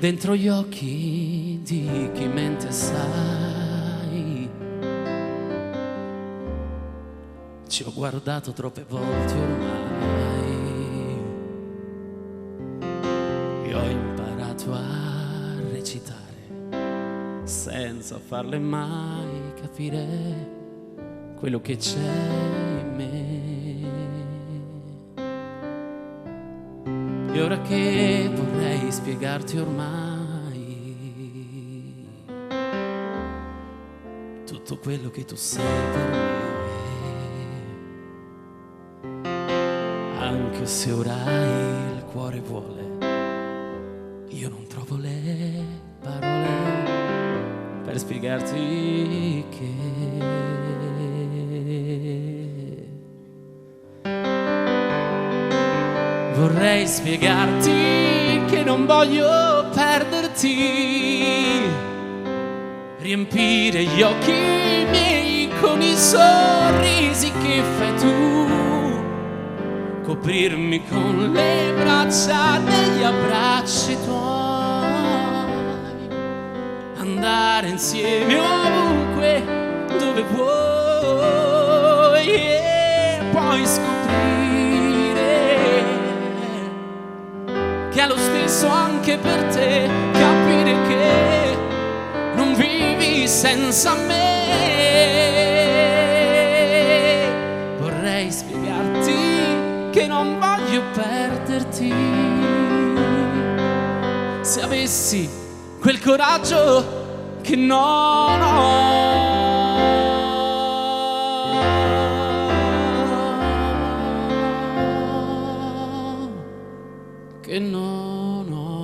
dentro gli occhi di chi mente, sai. Ci ho guardato troppe volte ormai e ho imparato a recitare senza farle mai capire quello che c'è in me. E ora che vorrei spiegarti ormai tutto quello che tu sei per me, anche se ora il cuore vuole, io non trovo le parole per spiegarti che vorrei spiegarti che non voglio perderti, riempire gli occhi miei con i sorrisi che fai tu, coprirmi con le braccia degli abbracci tuoi, andare insieme ovunque dove vuoi e poi scoprire che è lo stesso anche per te, capire che non vivi senza me. Vorrei spiegarti che non voglio perderti, se avessi quel coraggio che non ho, che non ho.